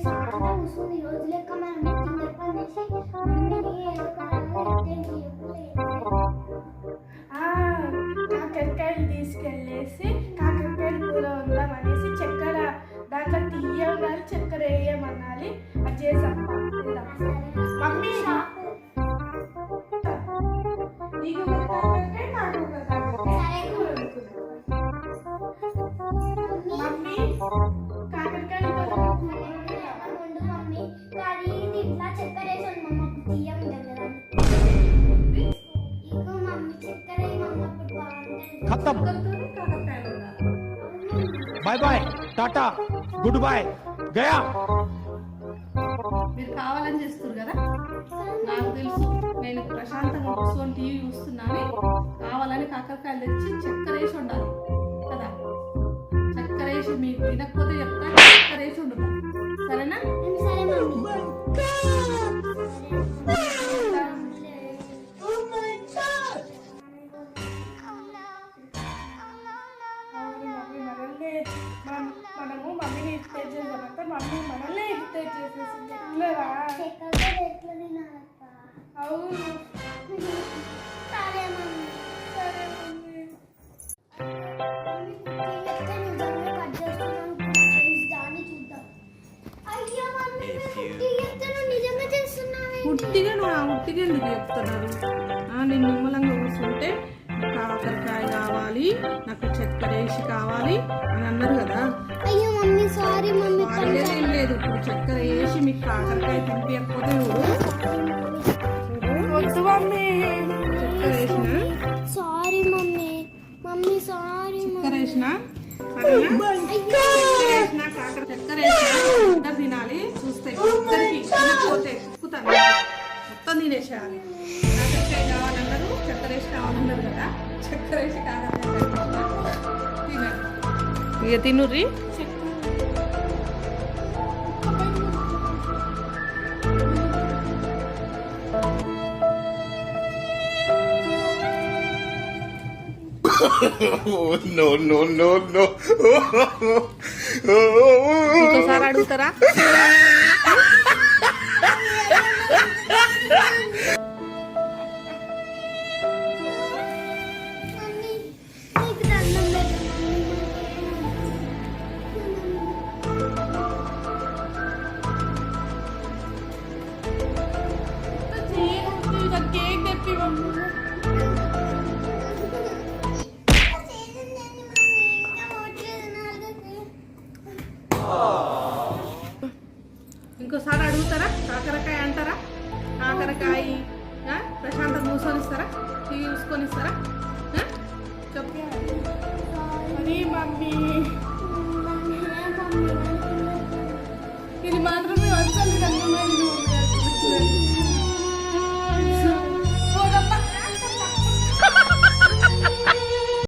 కూర్చుంది రోజు లెక్క మనం కాకరకాయలు తీసుకెళ్ళేసి కాకరకాయలు కూర ఉందామనేసి చక్కెర దాంట్లో తీయగాలి చక్కెర వేయమనాలి. అది చేసాం మమ్మీ. నీకు కాకరకాయ నాకు మమ్మీ కాకరకాయలు ఇట్లా చక్కెర వేసాను మమ్మ తీయ ఉంటుంది కదా ఇక మమ్మీ చక్కెర వేయమన్నప్పుడు బాగుంటుంది. खत्म bye bye tata goodbye गया. మీరు కావాలని చేస్తారు కదా, నాకు తెలుసు. నేను ప్రశాంతంగా కూర్చొని టీవీ చూస్తున్నాను. కావాలని కాకరకాయలు తెచ్చి చక్కెర వేసి ఉండాలి కదా. చక్కెర వేసి మీకు తినకపోతే చెప్తా, చక్కెర వేసి ఉండుతా. సరేనా? సరే మమ్మీ. మనము మమ్మీని ఇరిటేట్ చేసామంటే మమ్మీ మనల్ని ఇరిటేట్ చేసేసింది. ఎట్లా అవును. సరే మమ్మీ. సరే మమ్మీ. ఉట్టిగా ఎందుకు చెప్తున్నారు? నేను నిమ్మలంగా కూర్చుంటే కాకరకాయ కావాలి, నాకు చక్కెర వేసి కావాలి అని అన్నారు కదా. అయ్యో మమ్మీ సారీ మమ్మీ. ఏం లేదు, ఇప్పుడు చక్కెర వేసి మీకు కాకరకాయ తినిపించకపోతే వద్దు మమ్మీ. చక్కెర వేసిన సారీ మమ్మీ. Mummy sorry. చక్కెర వేసిన చక్కెర వేసిన ఇద్దరు తినాలి. చూస్తే ఇద్దరికి తినకపోతే ఎక్కుతాను, మొత్తం తినేసేయాలి. కాకరకాయ కావాలన్నారు, చక్కెర వేసి కావాలన్నారు కదా. చక్కెర వేసి కాకరకాయ తినాలి. ఇక తినుర్రి. no no no no ఇంకోసారి అడుగుతారా? కేక్ తెప్పి ఇంకోసారి అడుగుతారా? కాకరకాయ అంటారా? కాకరకాయ ప్రశాంతం కూర్చొని ఇస్తారా? టీవీ చూసుకొని ఇస్తారా? చెప్పు మమ్మీ.